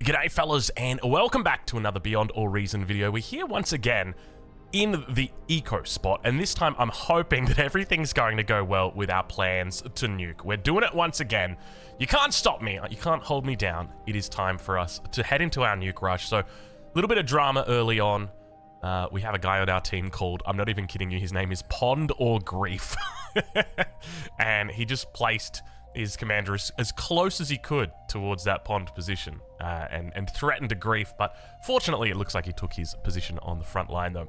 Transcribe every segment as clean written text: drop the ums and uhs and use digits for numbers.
G'day fellas, and welcome back to another Beyond All Reason video. We're here once again in the eco spot, and this time I'm hoping that everything's going to go well with our plans to nuke. We're doing it once again. You can't stop me, you can't hold me down. It is time for us to head into our nuke rush. So a little bit of drama early on. We have a guy on our team called, I'm not even kidding you, his name is Pond or Grief. And he just placed his commander as close as he could towards that pond position and threatened a Grief, but fortunately it looks like he took his position on the front line though.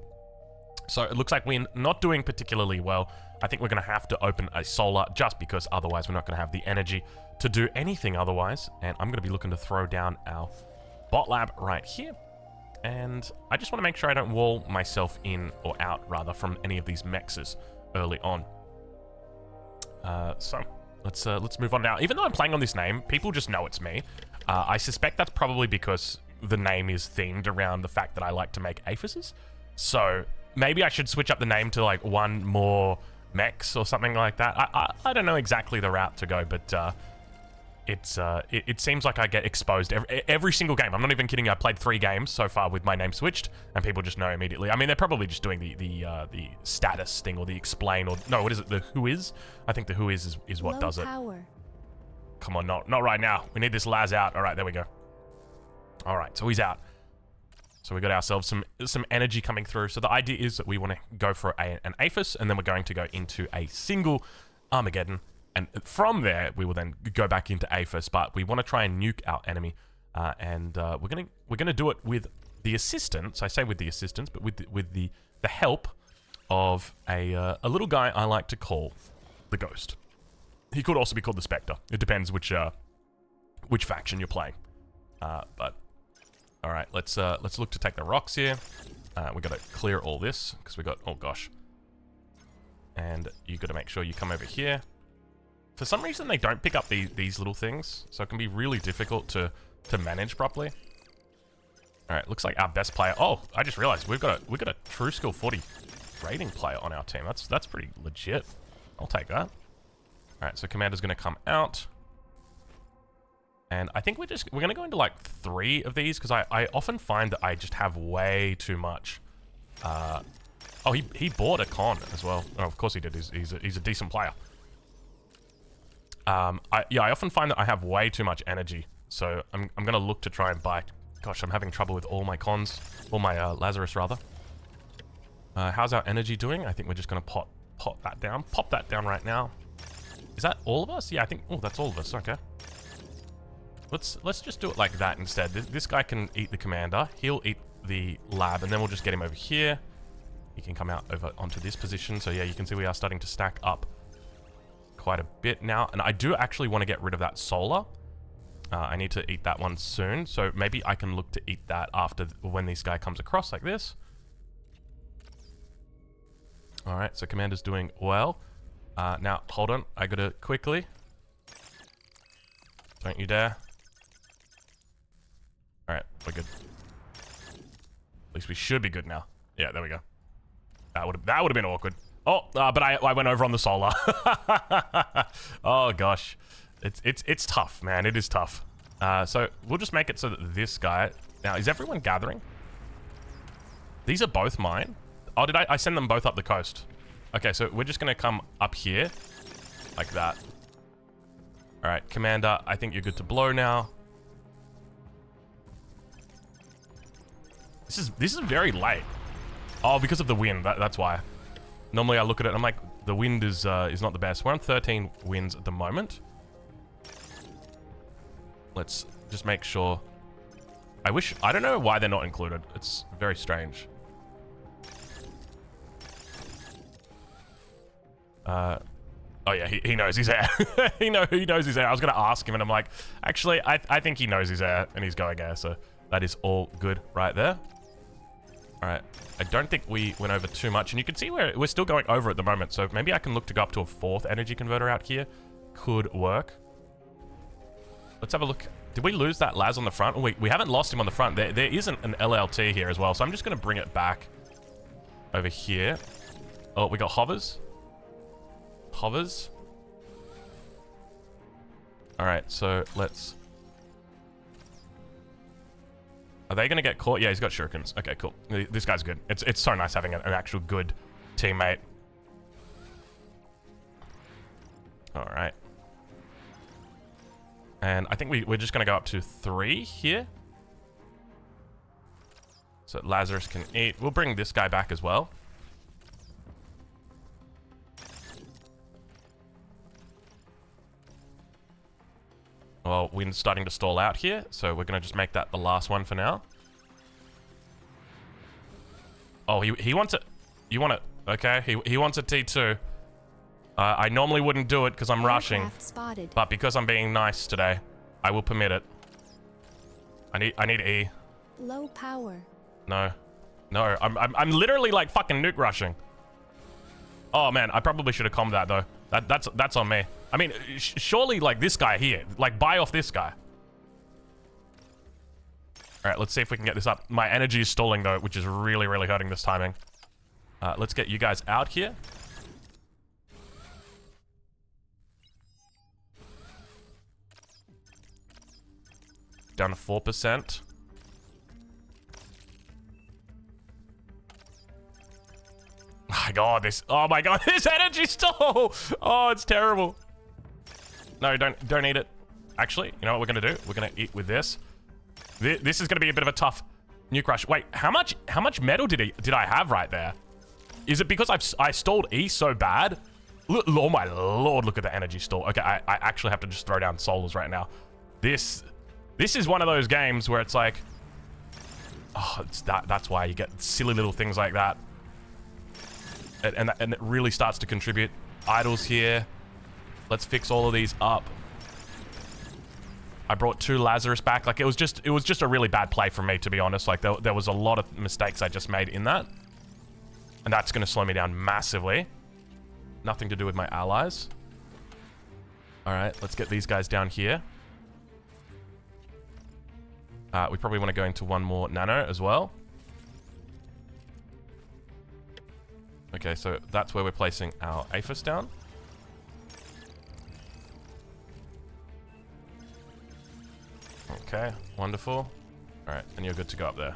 So it looks like we're not doing particularly well. I think we're going to have to open a solar just because otherwise we're not going to have the energy to do anything otherwise, and I'm going to be looking to throw down our bot lab right here. And I just want to make sure I don't wall myself in, or out rather, from any of these mexes early on. So let's move on now. Even though I'm playing on this name, people just know it's me. I suspect that's probably because the name is themed around the fact that I like to make aphises. So maybe I should switch up the name to like one more mex or something like that. I don't know exactly the route to go, but it seems like I get exposed every single game. I'm not even kidding. I played 3 games so far with my name switched, and people just know immediately. I mean, they're probably just doing the status thing or the explain, or no, what is it? The who is? I think the who is what Low does it. power. Come on, not right now. We need this Laz out. All right, there we go. All right, so he's out. So we got ourselves some energy coming through. So the idea is that we want to go for an Aphis, and then we're going to go into a single Armageddon. And from there, we will then go back into Aphis, but we want to try and nuke our enemy, and we're gonna do it with the assistance. I say with the assistance, but with the help of a little guy I like to call the Ghost. He could also be called the Spectre. It depends which faction you're playing. But all right, let's look to take the rocks here. We got to clear all this because we got, oh gosh, and you got to make sure you come over here. For some reason, they don't pick up these little things, so it can be really difficult to manage properly. All right, looks like our best player. Oh, I just realized we got a true skill 40 rating player on our team. That's pretty legit. I'll take that. All right, so commander's gonna come out, and I think we're gonna go into like 3 of these because I often find that I just have way too much. Oh, he bought a con as well. Oh, of course he did. He's a decent player. I often find that I have way too much energy, so I'm gonna look to try and buy. Gosh, I'm having trouble with all my cons, all my Lazarus rather. How's our energy doing? I think we're just gonna pop that down right now. Is that all of us? Yeah, I think. Oh, that's all of us. Okay. Let's just do it like that instead. This guy can eat the commander. He'll eat the lab, and then we'll just get him over here. He can come out over onto this position. So yeah, you can see we are starting to stack up quite a bit now, and I do actually want to get rid of that solar. I need to eat that one soon, so maybe I can look to eat that after when this guy comes across like this. All right, so commander's doing well. Now hold on, I gotta quickly. Don't you dare. All right, we're good. At least we should be good now. Yeah, there we go. That would have been awkward. Oh, but I went over on the solar. Oh gosh, it's tough, man. It is tough. So we'll just make it so that this guy. Now, is everyone gathering? These are both mine. Oh, did I send them both up the coast? Okay, so we're just gonna come up here, like that. All right, commander. I think you're good to blow now. This is very late. Oh, because of the wind. That's why. Normally I look at it and I'm like, the wind is not the best. We're on 13 winds at the moment. Let's just make sure. I don't know why they're not included. It's very strange. Oh yeah, he knows his air. he knows his air. I was gonna ask him and I'm like, actually, I think he knows his air and he's going air, so that is all good right there. All right, I don't think we went over too much, and you can see we're still going over at the moment, so maybe I can look to go up to a 4th energy converter out here. Could work. Let's have a look. Did we lose that Laz on the front? Oh, we haven't lost him on the front. There isn't an LLT here as well, so I'm just going to bring it back over here. Oh, we got hovers. Hovers. All right, so let's Are they going to get caught? Yeah, he's got shurikens. Okay, cool. This guy's good. It's so nice having an actual good teammate. All right. And I think we're just going to go up to 3 here. So Lazarus can eat. We'll bring this guy back as well. Well, wind's starting to stall out here, so we're going to just make that the last one for now. Oh, he wants it. You want it? Okay, he wants a T2. I normally wouldn't do it because I'm rushing, but because I'm being nice today, I will permit it. I need E. Low power. No, I'm literally like fucking nuke rushing. Oh man, I probably should have calmed that though. That's on me. I mean, surely like this guy here, like buy off this guy. All right, let's see if we can get this up. My energy is stalling though, which is really hurting this timing. Let's get you guys out here. Down to 4%. Oh my god, this energy stall! Oh, it's terrible. No, don't eat it. Actually, you know what we're gonna do? We're gonna eat with this. This is gonna be a bit of a tough nuke rush. Wait, how much metal did I have right there? Is it because I stalled E so bad? Oh my lord, look at the energy stall. Okay, I actually have to just throw down solars right now. This is one of those games where it's like, oh, that's why you get silly little things like that. And it really starts to contribute. Idols here. Let's fix all of these up. I brought 2 Lazarus back. Like it was just a really bad play from me, to be honest. Like there was a lot of mistakes I just made in that. And that's going to slow me down massively. Nothing to do with my allies. All right, let's get these guys down here. We probably want to go into 1 more nano as well. Okay, so that's where we're placing our APHIS down. Okay, wonderful. All right, and you're good to go up there.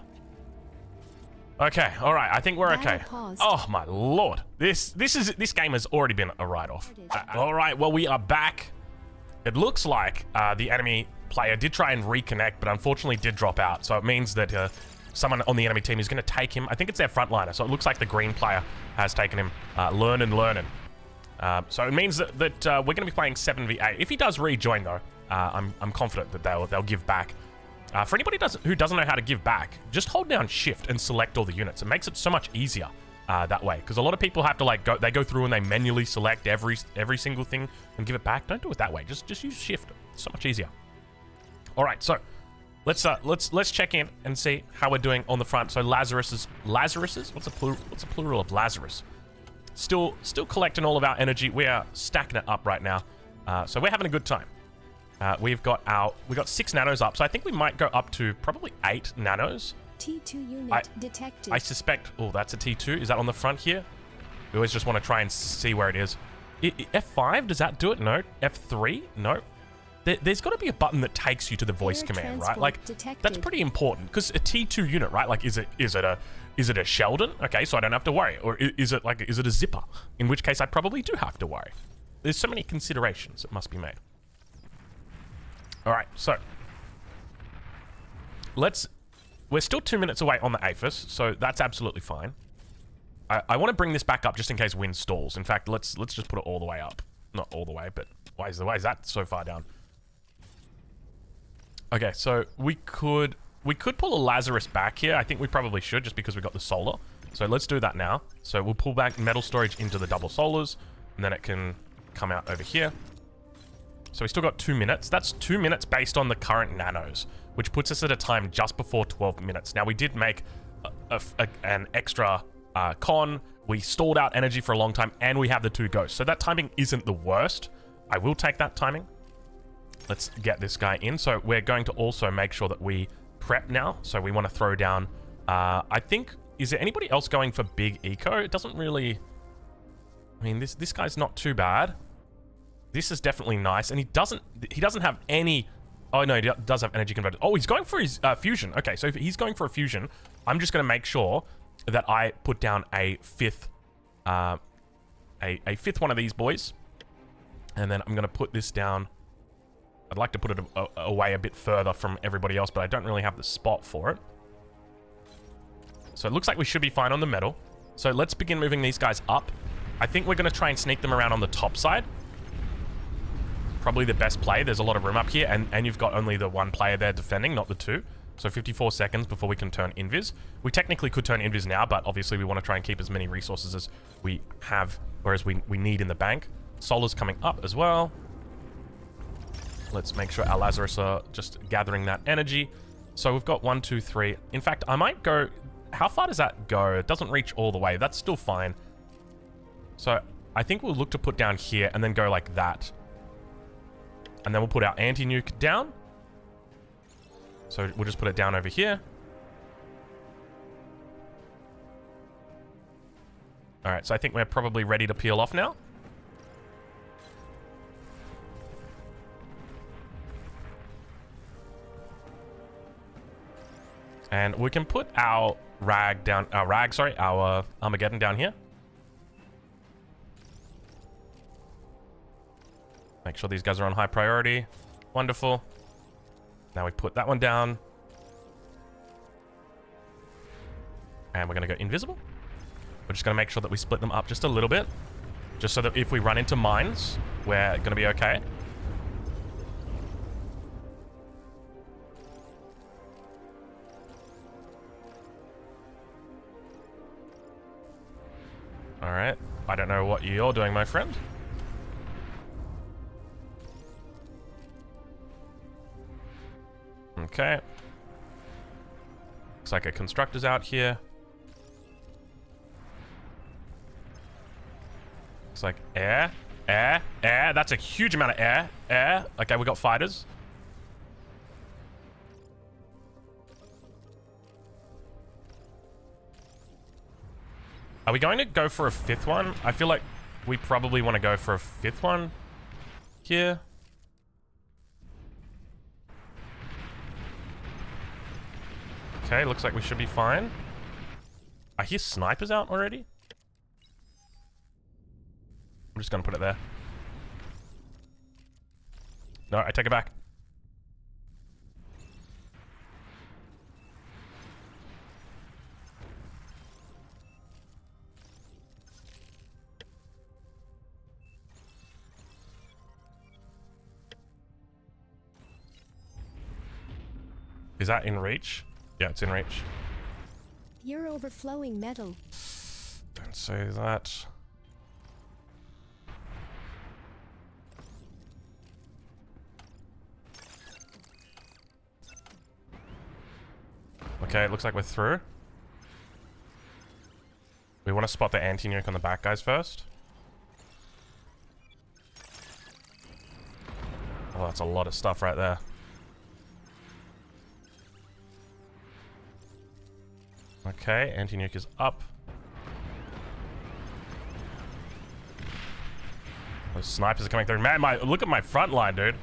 Okay, all right, I think we're okay. Oh my lord, this game has already been a write-off. All right, well we are back. It looks like the enemy player did try and reconnect, but unfortunately did drop out. So it means that someone on the enemy team is going to take him. I think it's their frontliner. So it looks like the green player has taken him. Learning. So it means that we're going to be playing 7v8. If he does rejoin though, I'm confident that they'll give back. For anybody who doesn't know how to give back, just hold down shift and select all the units. It makes it so much easier that way. Because a lot of people have to like go through and they manually select every single thing and give it back. Don't do it that way. Just use shift. It's so much easier. All right, so let's check in and see how we're doing on the front. So Lazaruses. What's a plural of Lazarus? Still collecting all of our energy. We are stacking it up right now. So we're having a good time. We've got 6 nanos up. So I think we might go up to probably 8 nanos. T2 unit detected. I suspect. Oh, that's a T2. Is that on the front here? We always just want to try and see where it is. F5, does that do it? No. F3? No. There's got to be a button that takes you to the voice command, right? Like that's pretty important because a T2 unit, right? Like is it a Sheldon? Okay, so I don't have to worry. Or is it a zipper? In which case I probably do have to worry. There's so many considerations that must be made. All right, so we're still 2 minutes away on the APHIS, so that's absolutely fine. I want to bring this back up just in case wind stalls. In fact, let's just put it all the way up. Not all the way, but why is that so far down? Okay, so we could pull a Lazarus back here. I think we probably should just because we got the solar. So let's do that now. So we'll pull back metal storage into the double solars, and then it can come out over here. So we still got 2 minutes. That's 2 minutes based on the current nanos, which puts us at a time just before 12 minutes. Now we did make an extra con. We stalled out energy for a long time, and we have the 2 ghosts. So that timing isn't the worst. I will take that timing. Let's get this guy in. So we're going to also make sure that we prep now. So we want to throw down, I think, is there anybody else going for big eco? It doesn't really, I mean, this guy's not too bad. This is definitely nice. And he doesn't have any Oh, no, he does have energy converter. Oh, he's going for his fusion. Okay, so if he's going for a fusion, I'm just going to make sure that I put down a fifth one of these boys. And then I'm going to put this down. I'd like to put it away a bit further from everybody else, but I don't really have the spot for it. So it looks like we should be fine on the metal. So let's begin moving these guys up. I think we're going to try and sneak them around on the top side. Probably the best play. There's a lot of room up here, and you've got only the one player there defending, not the two. So 54 seconds before we can turn invis. We technically could turn invis now, but obviously we want to try and keep as many resources as we have, whereas we need in the bank. Solar's coming up as well. Let's make sure our Lazarus are just gathering that energy. So we've got 1, 2, 3. In fact, I might go... How far does that go? It doesn't reach all the way. That's still fine. So I think we'll look to put down here and then go like that. And then we'll put our anti-nuke down. So we'll just put it down over here. Alright, so I think we're probably ready to peel off now. And we can put our our Armageddon down here. Make sure these guys are on high priority. Wonderful. Now we put that one down. And we're going to go invisible. We're just going to make sure that we split them up just a little bit. Just so that if we run into mines, we're going to be okay. Alright. I don't know what you're doing, my friend. Okay. Looks like a constructor's out here. Looks like air. That's a huge amount of air. Okay, we got fighters. Are we going to go for a fifth one? I feel like we probably want to go for a fifth one here. Okay, looks like we should be fine. I hear snipers out already. I'm just going to put it there. No, I take it back. Is that in reach? Yeah, it's in reach. You're overflowing metal. Don't say that. Okay, it looks like we're through. We want to spot the anti-nuke on the back guys first. Oh, that's a lot of stuff right there. Okay, anti-nuke is up. Those snipers are coming through. Man, look at my front line, dude.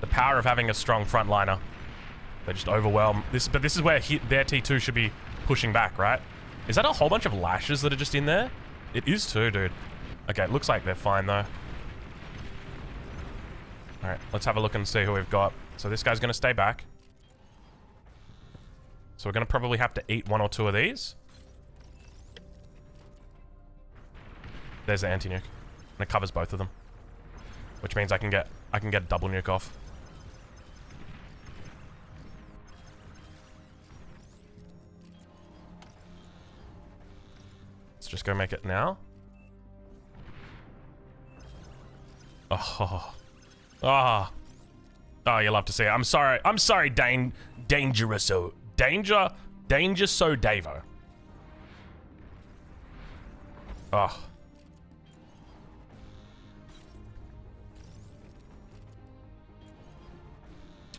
The power of having a strong frontliner. They just overwhelm. But this is where their T2 should be pushing back, right? Is that a whole bunch of lashes that are just in there? It is too, dude. Okay, it looks like they're fine, though. Alright, let's have a look and see who we've got. So this guy's going to stay back. So we're going to probably have to eat one or two of these. There's the anti-nuke. And it covers both of them. Which means I can get double nuke off. Let's just go make it now. Oh. Oh. Oh, you love to see it. I'm sorry. I'm sorry, Dangerous so Davo. Oh.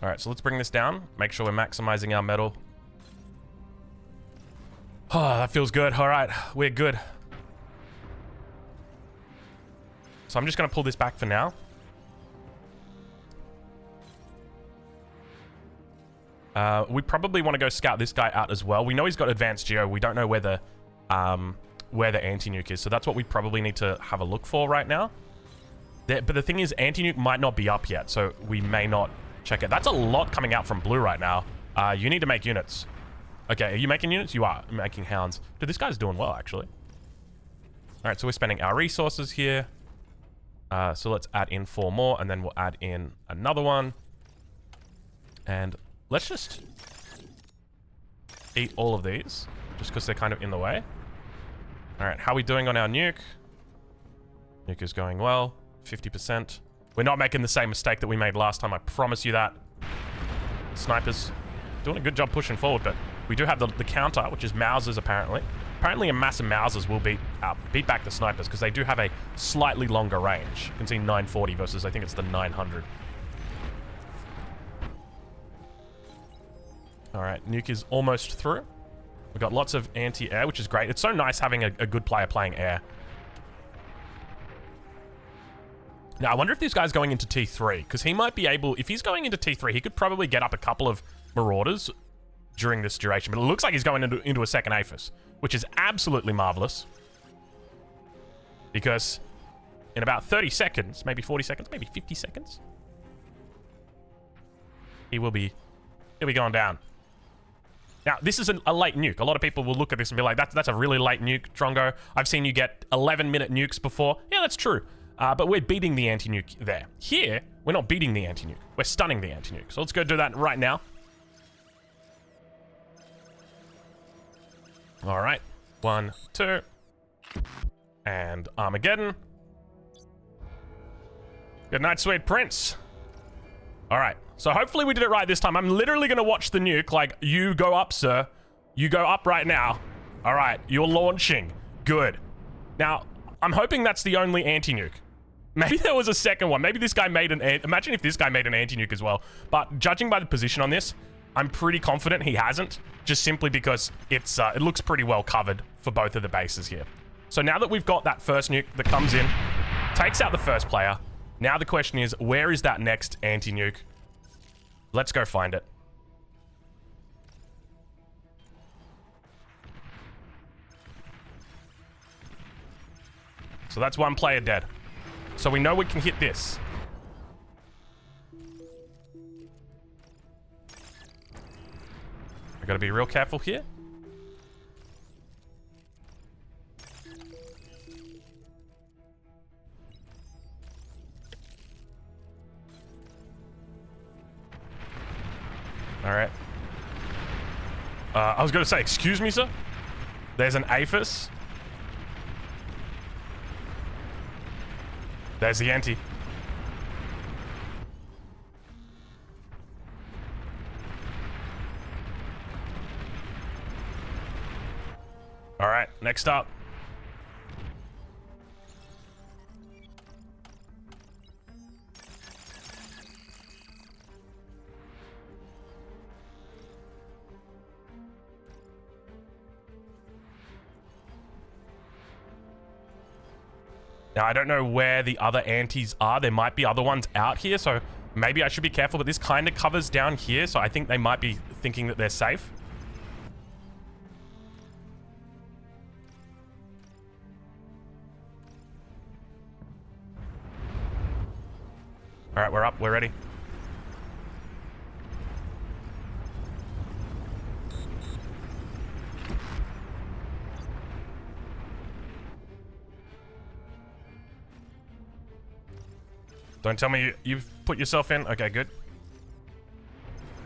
Alright, so let's bring this down. Make sure we're maximizing our metal. Oh, that feels good. Alright, we're good. So I'm just going to pull this back for now. We probably want to go scout this guy out as well. We know he's got advanced geo. We don't know where the anti-nuke is, so that's what we probably need to have a look for right now. But the thing is, anti-nuke might not be up yet, so we may not check it. That's a lot coming out from blue right now. You need to make units. Okay, are you making units? You are making hounds. Dude, this guy's doing well, actually. All right, so we're spending our resources here. So let's add in 4 more, and then we'll add in another one. And let's just eat all of these, just because they're kind of in the way. All right, how are we doing on our nuke? Nuke is going well, 50%. We're not making the same mistake that we made last time, I promise you that. Snipers doing a good job pushing forward, but we do have the counter, which is Mausers apparently. Apparently a mass of Mausers will beat back the snipers, because they do have a slightly longer range. You can see 940 versus, I think it's the 900. All right, nuke is almost through. We've got lots of anti-air, which is great. It's so nice having a good player playing air. Now, I wonder if this guy's going into T3, because he might be able... If he's going into T3, he could probably get up a couple of Marauders during this duration. But it looks like he's going into a second Aphis, which is absolutely marvelous. Because in about 30 seconds, maybe 40 seconds, maybe 50 seconds, he'll be going down. Now, this is a late nuke. A lot of people will look at this and be like, that's a really late nuke, Drongo. I've seen you get 11-minute nukes before. Yeah, that's true. But we're beating the anti-nuke there. Here, we're not beating the anti-nuke. We're stunning the anti-nuke. So let's go do that right now. All right. 1, 2. And Armageddon. Good night, sweet prince. All right. So hopefully we did it right this time. I'm literally going to watch the nuke. Like, you go up, sir. You go up right now. All right. You're launching. Good. Now, I'm hoping that's the only anti-nuke. Maybe there was a second one. Maybe this guy made an... Imagine if this guy made an anti-nuke as well. But judging by the position on this, I'm pretty confident he hasn't. Just simply because it looks pretty well covered for both of the bases here. So now that we've got that first nuke that comes in, takes out the first player, now the question is, where is that next anti-nuke? Let's go find it. So that's one player dead. So we know we can hit this. I gotta be real careful here. All right. I was gonna say, excuse me, sir? There's an Aphis. There's the anti. All right, next up. Now, I don't know where the other antis are. There might be other ones out here, so maybe I should be careful, but this kind of covers down here, so I think they might be thinking that they're safe. All right, we're up. We're ready. Don't tell me you've put yourself in. Okay, good.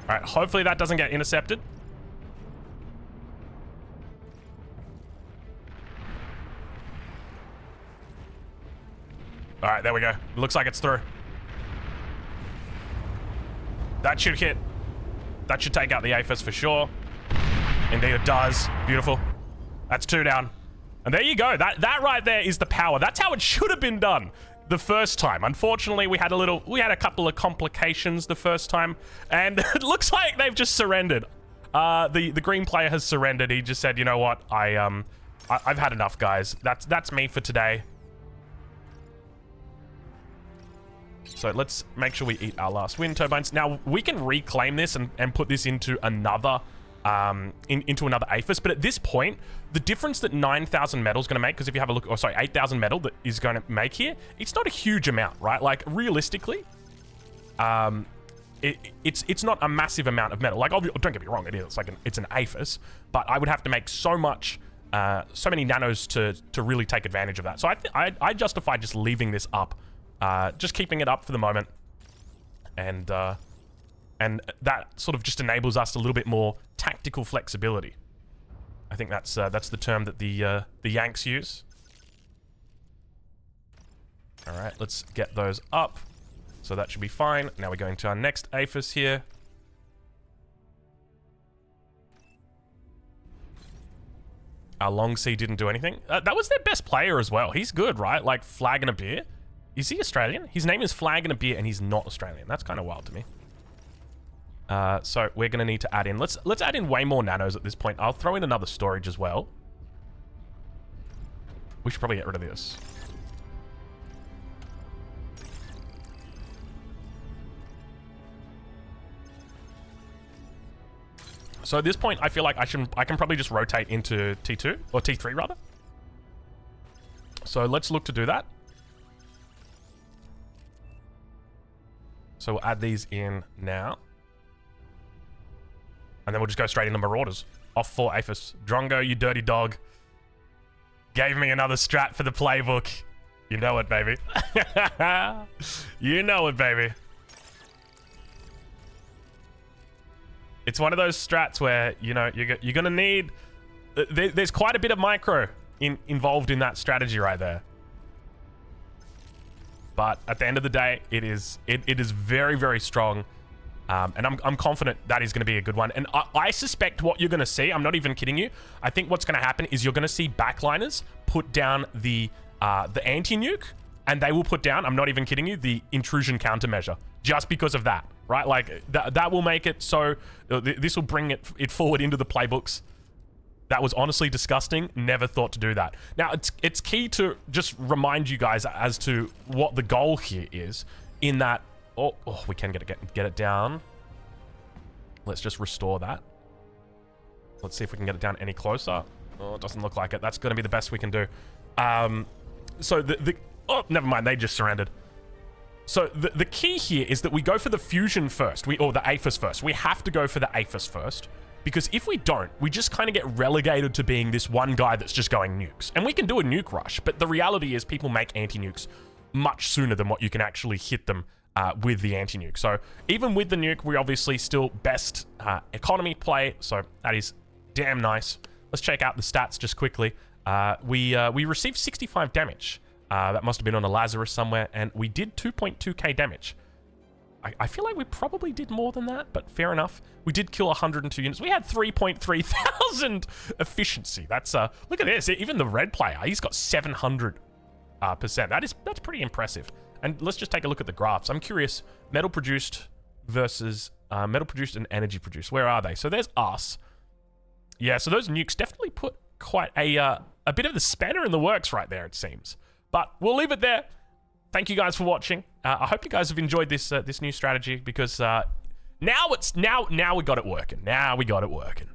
All right, hopefully that doesn't get intercepted. All right, there we go. Looks like it's through. That should hit. That should take out the Aphis for sure. Indeed it does. Beautiful. That's 2 down. And there you go. That right there is the power. That's how it should have been done the first time. Unfortunately, we had a couple of complications the first time, and it looks like they've just surrendered. The green player has surrendered. He just said, you know what, I've had enough, guys. That's me for today. So let's make sure we eat our last wind turbines. Now, we can reclaim this and put this into another into another APHIS, but at this point, the difference that 9,000 metal is going to make, because if you have a look, 8,000 metal that is going to make here, it's not a huge amount, right? Like, realistically, it's not a massive amount of metal. Like, don't get me wrong, it is. Like, it's an APHIS, but I would have to make so many nanos to really take advantage of that. So I justify just leaving this up, just keeping it up for the moment, and that sort of just enables us a little bit more tactical flexibility. I think that's the term that the Yanks use. All right, let's get those up. So that should be fine. Now we're going to our next APHIS here. Our Long Sea didn't do anything. That was their best player as well. He's good, right? Like Flag and a Beer. Is he Australian? His name is Flag and a Beer, and he's not Australian. That's kind of wild to me. So we're going to need to add in... Let's add in way more nanos at this point. I'll throw in another storage as well. We should probably get rid of this. So at this point, I feel like I can probably just rotate into T2, or T3 rather. So let's look to do that. So we'll add these in now. And then we'll just go straight into Marauders. Off for APHIS. Drongo, you dirty dog. Gave me another strat for the playbook. You know it, baby. You know it, baby. It's one of those strats where, you know, you're going to need... There's quite a bit of micro involved in that strategy right there. But at the end of the day, it is very, very strong. And I'm confident that is going to be a good one. And I suspect what you're going to see, I'm not even kidding you, I think what's going to happen is you're going to see backliners put down the anti-nuke, and they will put down, I'm not even kidding you, the intrusion countermeasure, just because of that, right? Like, that will make it so, this will bring it forward into the playbooks. That was honestly disgusting. Never thought to do that. Now, it's key to just remind you guys as to what the goal here is, in that, oh, we can get it down. Let's just restore that. Let's see if we can get it down any closer. Oh, it doesn't look like it. That's going to be the best we can do. So oh, never mind. They just surrendered. So the key here is that we go for the fusion first, or the APHIS first. We have to go for the APHIS first, because if we don't, we just kind of get relegated to being this one guy that's just going nukes. And we can do a nuke rush, but the reality is people make anti-nukes much sooner than what you can actually hit them with the anti-nuke. So even with the nuke, we obviously still best economy play, so that is damn nice. Let's check out the stats just quickly. We received 65 damage. That must have been on a Lazarus somewhere, and we did 2.2k damage. I feel like we probably did more than that, but fair enough. We did kill 102 units. We had 3.3 thousand efficiency. That's look at this. Even the red player, he's got 700%. That's pretty impressive. And let's just take a look at the graphs. I'm curious, metal produced versus metal produced and energy produced. Where are they? So there's us. Yeah, so those nukes definitely put quite a bit of the spanner in the works right there, it seems. But we'll leave it there. Thank you guys for watching. I hope you guys have enjoyed this this new strategy, because now we got it working. Now we got it working.